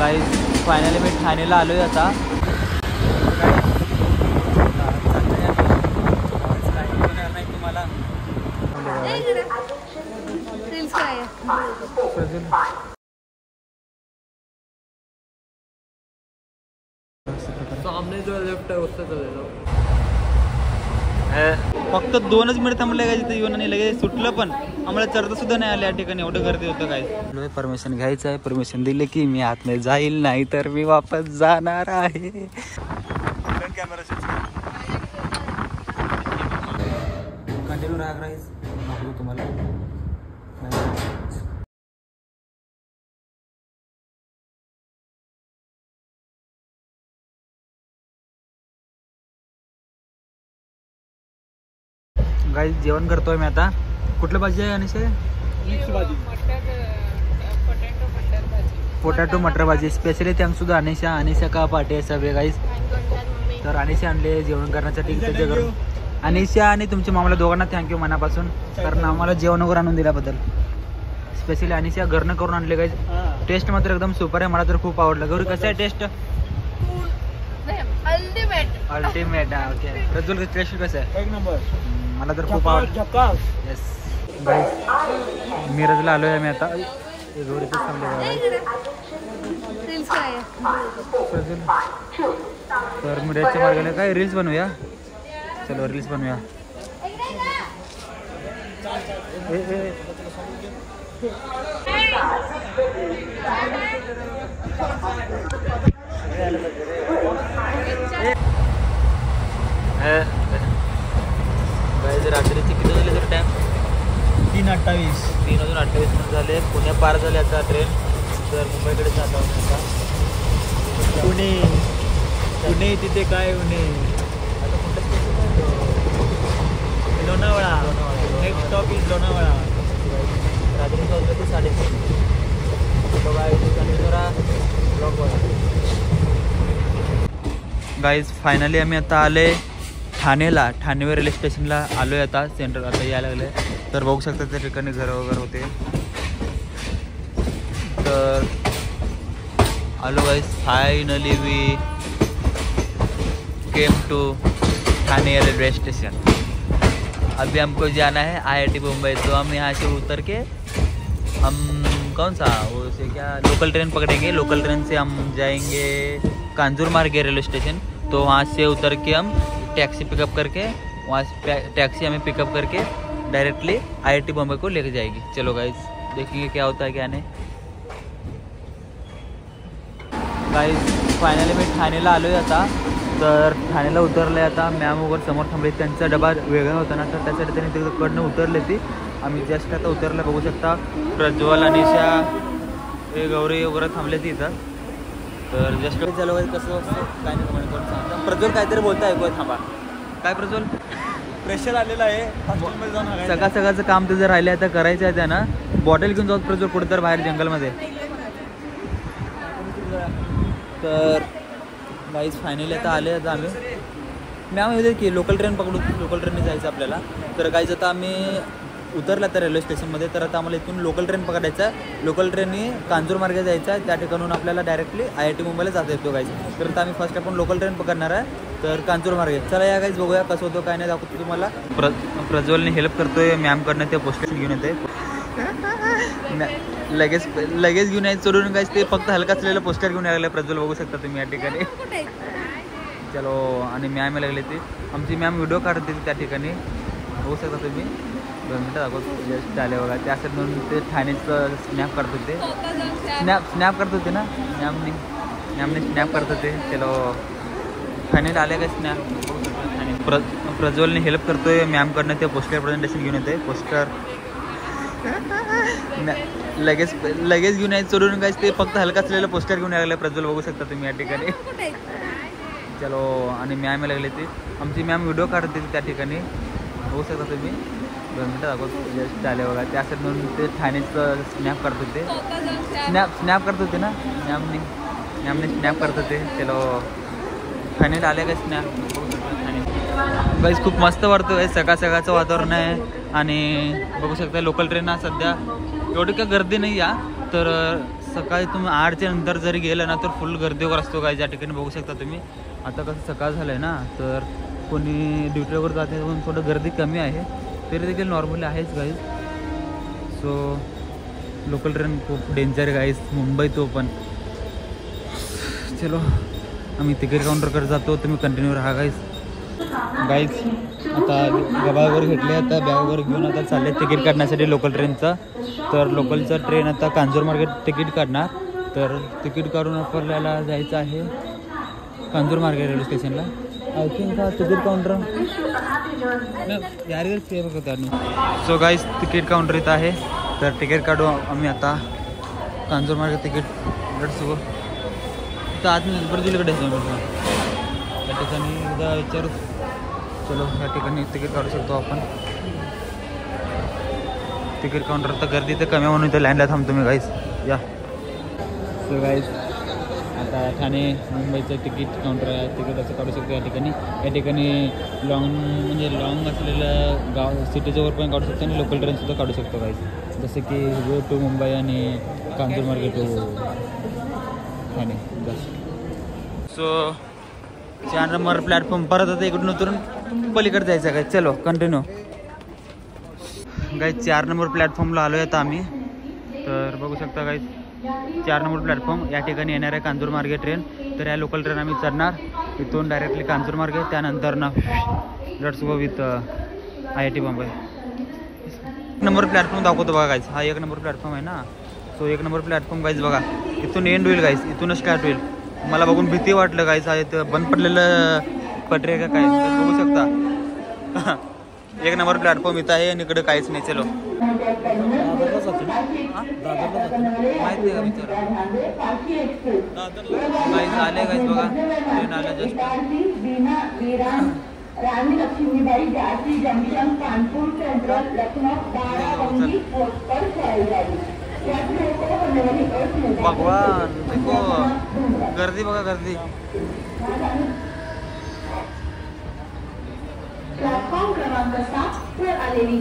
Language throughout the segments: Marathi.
गाईज फायनली मी ठाणेला आलोय आता. तुम्हाला सामने जो लेफ्ट है उससे चले जाओ. फक्त 2च मिनिट थांबले काय तिथे येऊन आणि लगेच सुटलं पण आम्हाला चढता सुद्धा नाही आलं या ठिकाणी. एवढं गर्दी होतं काय. परमिशन घ्यायचं आहे. परमिशन दिले की मी आतमध्ये जाईल नाही तर मी वापस जाणार आहे. कंटिन्यू राहायचं तुम्हाला. गाईज जेवण करतोय मी आता. कुठलं भाजी आहे अनिशे? पोटॅटो मटर भाजी स्पेशली थँक्स सुद्धा अनिशा का पाटे सगळे गाईज. तर अनिशा आणले जेवण करण्यासाठी त्याच्या घरून. अनिशा आणि तुमच्या मामाला दोघांना थँक्यू मनापासून, कारण आम्हाला जेवण वगैरे आणून दिल्याबद्दल. स्पेशली अनिशा घरनं करून आणले गाईज. टेस्ट मात्र एकदम सुपर आहे. मला तर खूप आवडलं. गौरी कसं आहे taste? Ultimate. Okay Prajwal taste कसं आहे? एक नंबर. मला तर खूप आवडतं. येस गाईज मिरजला आलो आहे मी आता. गौरीच थांबले तर मिरजच्या मार्गाने काय रील्स बनवूया. चलो रील्स बनवूया. रात्रीचे किती झाले तर टाइम? 3:28. 3 वाजून 28 मिनिट झाले. पुणे पार झाले आता ट्रेन. तर मुंबईकडे जात आहोत आता. पुणे तिथे काय पुणे आता कुठलं station? Lonavala. Next stop is Lonavala. रात्री वाजले ते 3:30. बघा इथे जरा ब्लॉक बघा. गाईज फायनली आम्ही आता आले ठाणेला. ठाणे रेल्वे स्टेशनला आलो आहे आता. सेंट्रल आता यायला लागले. तर बघू शकता त्या ठिकाणी घरं वगैरे होते. तर आलो guys. Finally we came to Thane railway station. अभी हमको जाना है IIT मुंबई. तो हम यहाँ से उतर के हम कौन सा वो से क्या लोकल ट्रेन पकड़ेंगे. लोकल ट्रेन से हम जाएंगे कांजूरमार्ग रेलवे स्टेशन. तो वहाँ से उतर के हम टैक्सी पिकअप करके वहाँ से टैक्सी हमें पिकअप करके डायरेक्टली IIT बॉम्बे को लेके जाएगी. चलो गाइस देखेंगे क्या होता है क्या नहीं. गाइस फायनली मी ठाणेला आलो आहे आता. तर ठाणेला उतरले आता. मॅम वगैरे समोर थांबले. त्यांचा डबा वेगळा होता ना, तर त्यासाठी त्यांनी तिकडनं उतरले ती. आम्ही जस्ट आता उतरलं. बघू शकता प्रज्वल अनिशा हे गौरी वगैरे थांबले ती इथं. तर जस्ट चालू आहे कसं असतं काय नाही कमेंट करून सांगता. प्रज्वल काहीतरी बोलता ऐकूया. थांबा. काय प्रज्वल? प्रेशर आलेलं आहे. हॉस्पिटलमध्ये जाऊन सगळं काम तुझं राहिलं आता करायचं आहे त्यांना. बॉटल घेऊन जाऊ प्रज्वल कुठे तर बाहेर जंगलमध्ये. तर गाईज फायनली आता आले. आता आम्ही मॅम येऊ दे की लोकल ट्रेन पकडू. लोकल ट्रेनने जायचं आपल्याला. तर गाईज आता आम्ही उतरला तर रेल्वे स्टेशनमध्ये. तर आता आम्हाला इथून लोकल ट्रेन पकडायचा. लोकल ट्रेननी कांजूर मार्गे जायचा. त्या ठिकाणून आपल्याला डायरेक्टली IIT मुंबईला जाता येतो गाईज. तर आता आम्ही फर्स्ट आपण लोकल ट्रेन पकडणार आहे. तर कांजूर मार्गे. चला या गाईज बघूया कसं होतं काय नाही दाखवतो तुम्हाला. प्रज्वलने हेल्प करतोय मॅमकडनं. ते पोस्टर घेऊन येते. लगेच घेऊन यायचं सोडून गाईज ते फक्त हलका असलेलं पोस्टर घेऊन यायला प्रज्वल. बघू शकता तुम्ही या ठिकाणी. चलो आणि मॅम लागले ती. आमची मॅम व्हिडिओ काढते त्या ठिकाणी. बघू शकता तुम्ही. 2 मिनटं दाखवतो जस्ट आले बघा. ते असं म्हणून ते ठाणेचं स्नॅप करत होते. स्नॅप करत होते ना मॅमने स्नॅप करत होते. चलो ठाणेला आले का स्नॅप. प्रज्वलने हेल्प करतोय मॅमकडनं. ते पोस्टर प्रेझेंटेशन घेऊन येते. पोस्टर लगेच घेऊन यायचं सोडून गाईज ते फक्त हलका असलेलं पोस्टर घेऊन यायला प्रज्वल. बघू शकता तुम्ही या ठिकाणी. चलो आणि मॅम लागले ती. आमची मॅम व्हिडिओ काढते त्या ठिकाणी. बघू शकता तुम्ही. 2 मिनटं दाखवतो जस्ट आले बघा. ते असं म्हणून ते ठाणेचं स्नॅप करत होते. स्नॅप करत होते ना मॅमने स्नॅप करत होते. चलो ठाणेला आले का स्नॅप. बघू शकता ठाणे गाईज खूप मस्त वाटतं आहे. सकाळचं वातावरण आहे. आणि बघू शकता लोकल ट्रेन सध्या एवढी काय गर्दी नाही या. तर सकाळी तुम्ही 8च्या नंतर जरी गेलं ना तर फुल गर्दी वगैरे असतो गाईज. या ठिकाणी बघू शकता तुम्ही. आता कसं सकाळ झालं आहे ना तर कोणी ड्युटीवर जाते म्हणून थोडं गर्दी कमी आहे, तरी देखील नॉर्मली आहेच गाईज. सो लोकल ट्रेन खूप डेंजर गाईज, मुंबई तो पण. चलो आम्ही तिकीट काउंटरकडे जातो, तुम्ही कंटिन्यू राहा गाईज. गाईज आता गबा वगैरे घेतले, आता बॅग वगैरे घेऊन आता चालले तिकीट काढण्यासाठी लोकल ट्रेनचा. तर लोकलचा ट्रेन आता कांजूर मार्केट तिकीट काढणार. तर तिकीट काढून आपल्याला जायचं आहे कांजूर मार्केट रेल्वे स्टेशनला. आय थिंक हा तिकीट काउंटर यार सो गाईज तिकीट काउंटर इथं आहे. तर तिकीट काढू आम्ही आता कांजूर मार्केट तिकीट सगळं तर आतमध्ये बरं या ठिकाणी एकदा विचारू. चलो या ठिकाणी तिकीट काढू शकतो आपण. तिकीट काउंटर तर गर्दी तर कमी म्हणून इथे लाईनला थांबतो मी गाईज. या सो गाईज आता ठाणे मुंबईचं तिकीट काउंटर आहे, तिकीट असं काढू शकतो या ठिकाणी. या ठिकाणी लॉंग असलेलं गाव सिटीजवळ पण काढू शकतो आणि लोकल ट्रेनसुद्धा काढू शकतो गाईज. जसं की गो टू मुंबई आणि Kanjur market to Thane bus. So 4 number platform परत आता इकडून उतरून पलीकडे जायचं काय. चलो कंटिन्यू गाईज. 4 नंबर प्लॅटफॉर्मला आलो आहे आता आम्ही. तर बघू शकता गाईज 4 नंबर प्लॅटफॉर्म. या ठिकाणी येणार आहे कांजूर मार्गे ट्रेन. तर या लोकल ट्रेन आम्ही चढणार इथून डायरेक्टली कांजूर मार्गे, त्यानंतर ना let's go with IIT Bombay. 1 number platform दाखवतो बघा गाईज. हा 1 नंबर प्लॅटफॉर्म आहे ना. सो 1 नंबर प्लॅटफॉर्म गाईज बघा इथून एंड होईल गाईज, इथूनच स्टार्ट होईल. मला बघून भीती वाटलं गाईज, हा इथं बंद पडलेलं पटरी का काय बघू शकता. 1 नंबर प्लॅटफॉर्म इथं आहे आणि इकडे काहीच नाही. चलो माहित नाही का विचार गाईज आले गाईज बघा ट्रेन आलं जस्ट. रानी लक्ष्मीबाई झांसी जंक्शन कानपुर सेंट्रल लखनऊ 12 पर चलाई. भगवान देखो गर्दी बघा गर्दी. प्लॅटफॉर्म क्रमांक 7 वर आलेली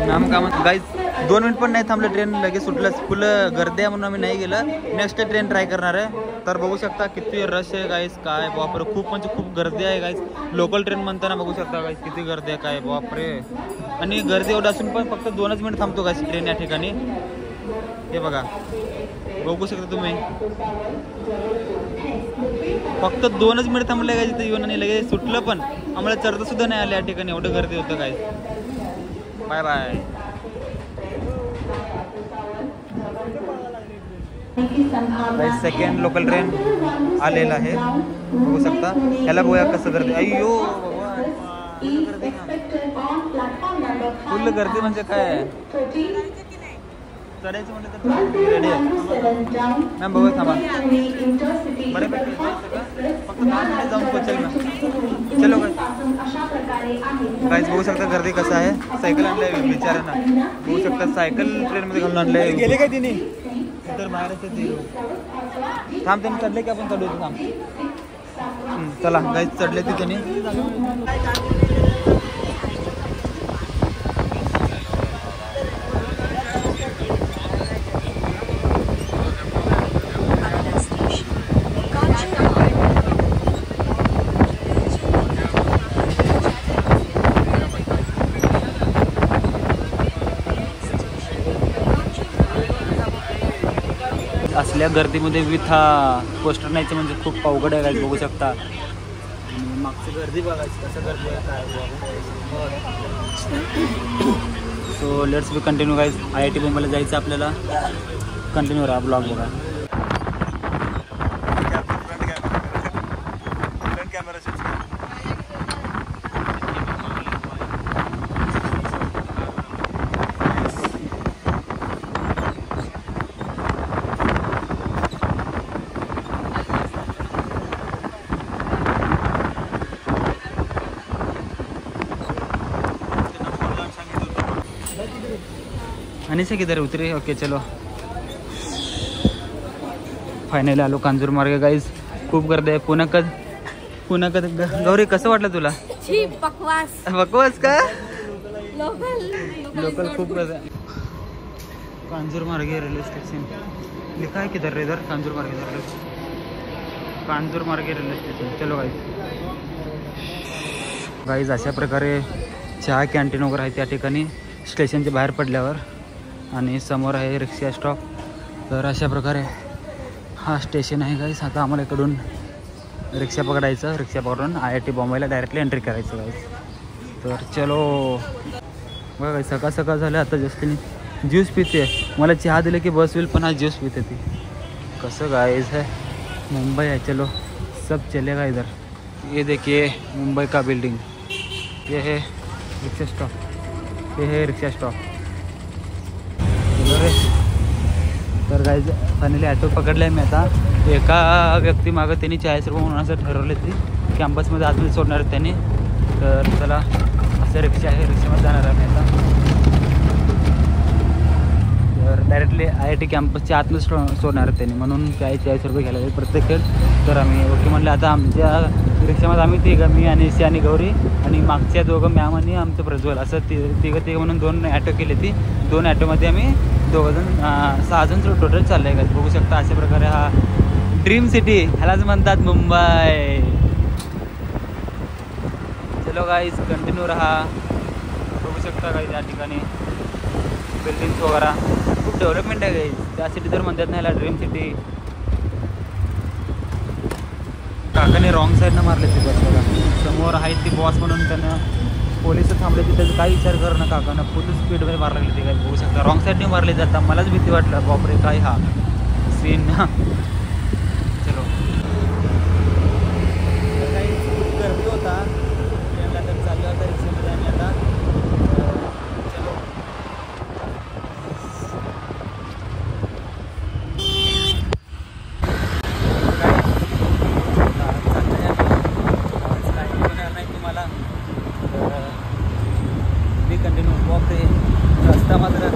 मॅम कामात गाईज 2 मिनिट पण नाही थांबलं, ट्रेन लगेच सुटलं. फुल गर्दी आहे म्हणून आम्ही नाही गेलं. नेक्स्ट ट्रेन ट्राय करणार आहे. तर बघू शकता किती रश आहे गाईज, काय बापरे खूप म्हणजे खूप गर्दी आहे गाईज. लोकल ट्रेन म्हणताना बघू शकता गाईज किती गर्दी आहे, काय बापरे. आणि गर्दी एवढं असून पण फक्त 2च मिनिट थांबतो गाईज ट्रेन या ठिकाणी. हे बघा बघू शकता तुम्ही, फक्त 2च मिनिट थांबले गाईज इथे येऊन आणि लगेच सुटलं पण. आम्हाला चढता सुद्धा नाही आलं या ठिकाणी, एवढं गर्दी होतं guys. Bye bye. Second local train आलेला आहे बघू शकता. ह्याला बघूया कसं गर्दी. अय्यो फुल गर्दी म्हणजे काय चढायचं म्हटलं तर रेडी आहे मॅम. बघू थांबा बऱ्यापैकी फक्त 10 मिनिट जाऊन पोहोचेल मॅम. चलो गाईज बघू शकता गर्दी कसं आहे. सायकल आणलंय विचारांना बघू शकता, सायकल ट्रेनमध्ये घालून आणलंय. गेले काय तिने तर बाहेरच थांब त्यांनी चढले की आपण चढू थांब. चला गाईज चढले तिथे. असल्या गर्दीमध्ये विथ हा पोस्टर न्यायचं म्हणजे खूप अवघड आहे गाईज बघू शकता. मागची गर्दी बघायची कसं गर्दी आहे काय. So let's be continue guys. IIT बॉम्बेला जायचं आपल्याला. कंटिन्यू राहा ब्लॉग बघा. अनिशा किधर उतरे. ओके चलो फायनली आलो कांजूर मार्गे गाईज. खूप गर्दी आहे. पुन्हा गौरी कसं वाटलं तुला. बकवास बकवास का. लोकल लोकल खूप गर्दी. कांजूर मार्गे रेलवे स्टेशन लिखा है किधर इधर कांजूर मार्गे रेलवे स्टेशन. चलो गाईज अशा प्रकारे चहा कॅन्टीन वगैरे आहे त्या ठिकाणी स्टेशनच्या बाहेर पडल्यावर. आणि समोर आहे रिक्षा स्टॉप. तर अशा प्रकारे हा स्टेशन आहे गाईज. आता आम्हाला इकडून रिक्षा पकडायचं. रिक्षा पकडून IIT बॉम्बेला डायरेक्टली एंट्री करायचं गाईज. तर चलो बघा सकाळ सकाळ झालं. आता जस्ट ज्यूस पिते. मला चहा दिलं की बस होईल पण आज ज्यूस पिते ती. कसं गाईज है मुंबई है. चलो सब चलेगा इधर. ये देखिए मुंबई का बिल्डिंग. ये है रिक्शा स्टॉप. ये है रिक्शा स्टॉप. तर गाईज फायनली ॲटो पकडला आहे मी आता. एका व्यक्ती मागं त्यांनी 40 रुपये म्हणून असं ठरवले ती कॅम्पसमध्ये आतमध्ये सोडणार आहेत त्यांनी. तर चला असं रिक्षा आहे. रिक्षामध्ये जाणार आहे मी आता. तर डायरेक्टली IIT कॅम्पसच्या आतमध्ये सोडणार आहेत त्यांनी म्हणून 40 रुपये घ्यायला लागले प्रत्येक खेळ. तर आम्ही ओके म्हणलं. आता आमच्या रिक्षामध्ये आम्ही तिघं मी आणि सी आणि गौरी आणि मागच्या दोघं मॅम आणि आमचं प्रज्वल असं तिघं म्हणून 2 ॲटो केले ती. 2 ॲटोमध्ये आम्ही 2 जण 6 जण टोटल चाललं आहे. बघू शकता अशा प्रकारे हा ड्रीम सिटी ह्यालाच म्हणतात मुंबई. चलो गाईज कंटिन्यू रहा. बघू शकता गाईज या ठिकाणी बिल्डिंग्स वगैरे खूप डेव्हलपमेंट आहे गाईज. त्या सिटी तर म्हणतात ना ह्याला ड्रीम सिटी. काकाने रॉंग साईडनं मारले ती बस बघा. समोर आहेत ती बॉस म्हणून त्यांना पोलिस थांबले ती. त्याचा काही विचार कर ना काकानं फुल स्पीडमध्ये मारला लागली ती काय. बघू शकता रॉंग साईडने मारले जाता. मलाच भीती वाटलं बापरे काय हा सीन. चलो खूप गर्दी होता ट्रेनला. तर चाललं होता रिक्षामध्ये आम्ही आता. चलो नाही तुम्हाला मी कंटिन्यू वॉक रे. रस्ता मात्र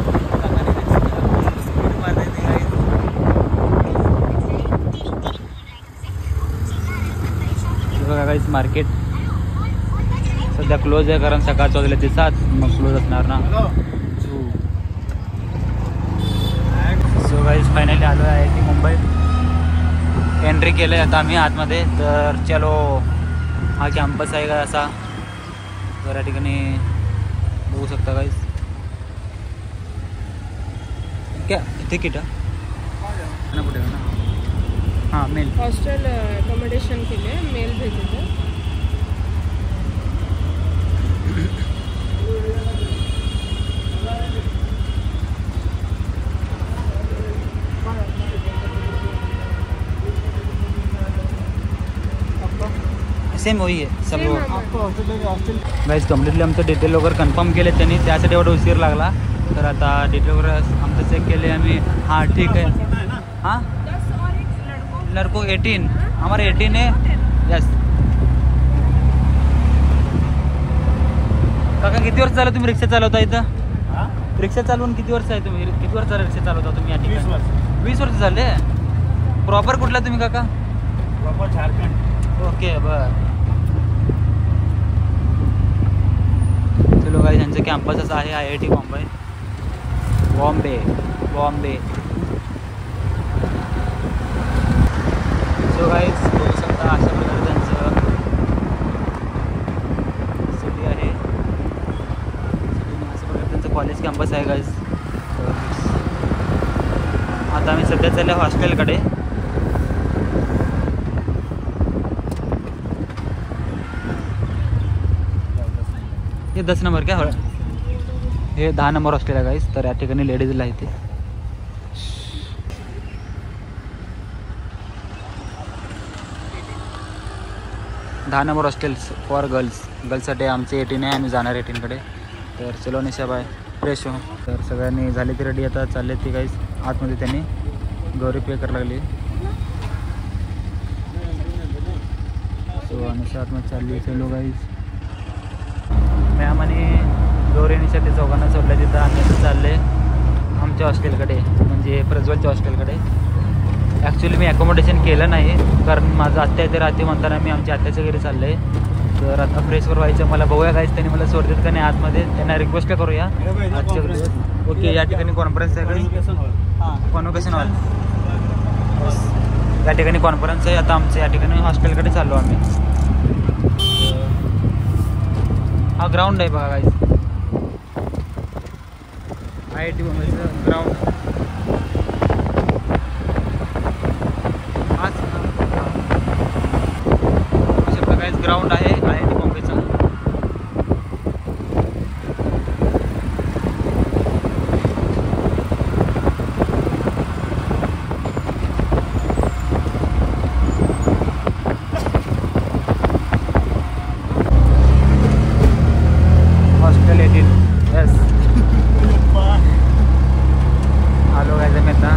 स्पीड मारते ती काही. बघा काहीच मार्केट सध्या क्लोज आहे कारण सकाळचं वाजले ते 7. मग क्लोज असणार ना. सो गाईज फायनली आलो आहे IIT मुंबई. एंट्री केलं आहे आता आम्ही आतमध्ये. तर चलो हा कॅम्पस आहे का असा. तर या ठिकाणी बघू शकता गाईज. क्या तिकीट ना कुठे ना. हां मेल हॉस्टेल अकोमोडेशन के लिए मेल भेजे थे. सेम वही आहे सब. हॉस्टेल गाईज कम्प्लिटली आमचं डिटेल वगैरे कन्फर्म केले त्यांनी. त्यासाठी एवढा उशीर लागला. तर आता डिटेल वगैरे आमचं चेक केले आम्ही. हां ठीक आहे. हां लड़को 18 हमारे 18 है. यस काका किती वर्ष झालं तुम्ही रिक्षा चालवता इथं. रिक्षा चालवून किती वर्ष आहे तुम्ही. किती वर्ष झालं रिक्षा चालवता तुम्ही या ठिकाणी. 20 वर्ष झाले. प्रॉपर कुठला तुम्ही काका. प्रॉपर झारखंड. ओके बरं. चलो गाईज यांचं कॅम्पस असं आहे IIT Bombay. Bombay. So guys बघू शकता अशा प्रकारे त्यांचं सिटी आहे. अशा प्रकारे त्यांचं कॉलेज कॅम्पस आहे गाईज. आता आम्ही सध्या चाललो हॉस्टेलकडे. हे 10 नंबर क्या हे 10 नंबर हॉस्टेल आहे गाईज. तर या ठिकाणी लेडीजला आहे ते. दहा नंबर हॉस्टेल फॉर गर्ल्ससाठी आमचे 18 आहे. आम्ही जाणार 18कडे. तर चलो निशा बाय फ्रेश हो. तर सगळ्यांनी झाले ती रेडी. आता चालले ती गाईज आतमध्ये. त्यांनी गौरी पे करायला लागली. सो निशा आतमध्ये चालली. चलो गाईज मॅम आणि गौरी निशा ते चौघांना सोडलं तिथं. आम्ही असं चालले आमच्या हॉस्टेलकडे म्हणजे प्रज्वलच्या हॉस्टेलकडे. ॲक्च्युली मी ॲकोमोडेशन केलं नाही कारण माझं आत्या इथे राहते म्हणताना मी आमच्या आत्याच्या घरी चाललं आहे. तर आता फ्रेश व्हायचं मला बघूया गाईज, त्यांनी मला सोडतात का नाही आतमध्ये, त्यांना रिक्वेस्ट करूया आजच्या दिवस. ओके, या ठिकाणी कॉन्फरन्स आहे कॉन्व्होकेशन हॉल. या ठिकाणी कॉन्फरन्स आहे. आता आमचं या ठिकाणी हॉस्टेलकडे चाललो आम्ही. हा ग्राउंड आहे बघा गाईज, IIT मुंबईचं ग्राउंड. अशा प्रकारे ग्राउंड आहे IIT मुंबईचं. Hostel 18 yes. आलो काय मी आता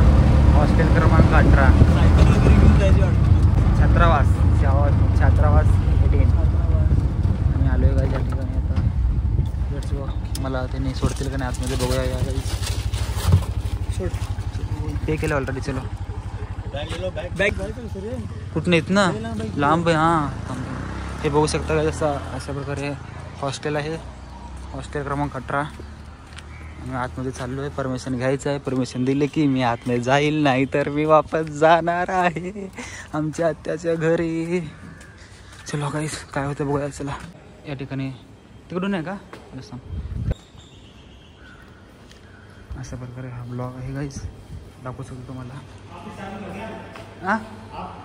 हॉस्टेल क्रमांक 18 छात्रावास 18 आणि आलो आहे काय या ठिकाणी. आता लेट्स गो. मला त्यांनी सोडतील का नाही आतमध्ये बघूया. या काही पे केलं ऑलरेडी. चलो कुठून येत ना लांब आहे. हां हे बघू शकता का, जसं अशा प्रकारे हॉस्टेल आहे. हॉस्टेल क्रमांक 18 मी आतमध्ये चाललो आहे. परमिशन घ्यायचं आहे. परमिशन दिले की मी आतमध्ये जाईल, नाही तर मी वापस जाणार आहे आमच्या आत्याच्या घरी. चलो गाईस काय होतं बघूया. चला या ठिकाणी तिकडून आहे का असं. अशा प्रकारे हा ब्लॉग आहे गाईस, दाखवू शकतो तुम्हाला. हां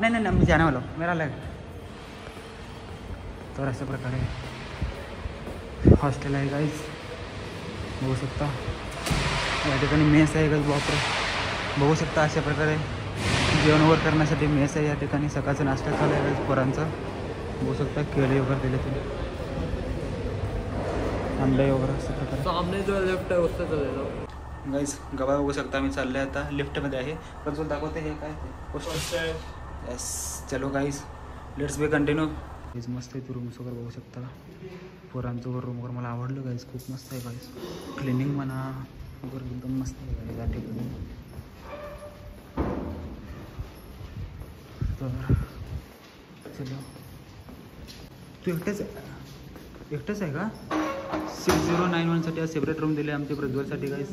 नाही नाही मी जाने वाला मेरा लग. तर अशा प्रकारे हॉस्टेल आहे गाईस, बघू शकता. या ठिकाणी मेस आहे गाईस. बापरे बघू शकता अशा प्रकारे जेवण वगैरे करण्यासाठी मेस आहे. या ठिकाणी सकाळचा नाश्ता चालू आहे गाईस पोरांचा. बघू शकता केळी वगैरे दिले तुम्ही, अंडे वगैरे अशा प्रकारे. सामने जो लेफ्ट आहे उससे चले जाओ गाईस. गबा बघू शकता मी चालले आता लिफ्टमध्ये आहे. प्रज्वल दाखवते हे काय पोस्टर. येस चलो गाईस लेट्स बी कंटिन्यू. गाईस मस्त आहे रूम्स वगैरे बघू शकता. पोरांचं वगैरे रूम वगैरे मला आवडलं गाईस, खूप मस्त आहे गाईस. क्लिनिंग म्हणा वगैरे एकदम मस्त आहे गाईस या ठिकाणी. तर चलो तू एकटेच आहे का. 6091साठी सेपरेट रूम दिले आमच्या प्रज्वलसाठी गाईस.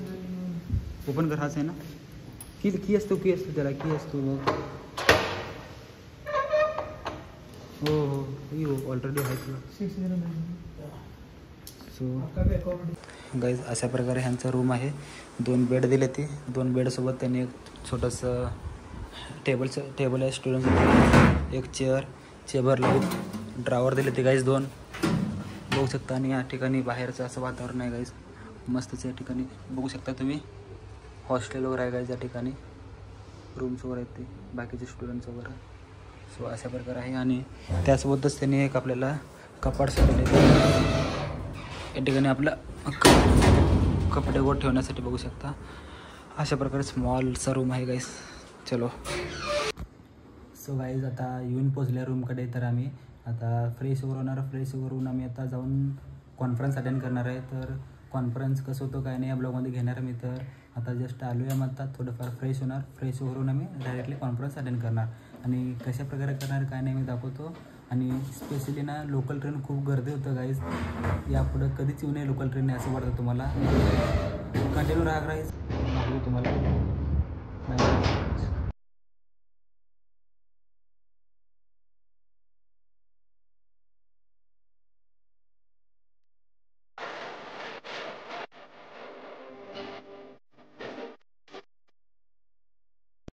ओपन कर हाच आहे ना. की असतो त्याला की असतो बघ. हो ऑलरेडी आहे तुला. सो गाईज अशा प्रकारे ह्यांचा रूम आहे. 2 बेड दिले ते. 2 बेडसोबत त्यांनी एक छोटंसं टेबल आहे स्टुडंटसाठी. एक चेअर लाईट ड्रावर दिले ते गाईज 2 बघू शकता. आणि या ठिकाणी बाहेरचं असं वातावरण आहे गाईज, मस्तच या ठिकाणी बघू शकता तुम्ही. हॉस्टेल वगैरे आहे गाईज या ठिकाणी. रूम्स वगैरे आहेत ते बाकीचे स्टुडंट्स वगैरे. सो अशा प्रकारे आहे. आणि त्यासोबतच त्यांनी एक आपल्याला कपाट सोडले या ठिकाणी आपला कपडे वर ठेवण्यासाठी बघू शकता. अशा प्रकारे स्मॉलचा रूम आहे गाईस. चलो सो गाईज आता येऊन पोचल्या रूमकडे. तर आम्ही आता फ्रेश वरून आम्ही आता जाऊन कॉन्फरन्स अटेंड करणार आहे. तर कॉन्फरन्स कसं होतं काय नाही या ब्लॉगमध्ये घेणार मी. तर आता जस्ट आलो आहे मग आता थोडंफार फ्रेश होणार. फ्रेश वरून आम्ही डायरेक्टली कॉन्फरन्स अटेंड करणार. आणि कशा प्रकारे करणार काय नाही मी दाखवतो. आणि स्पेशली ना लोकल ट्रेन खूप गर्दी होतं गाईज. यापुढं कधीच येऊ नये लोकल ट्रेनने असं वाटतं तुम्हाला. कंटिन्यू राहा गाईज. तुम्हाला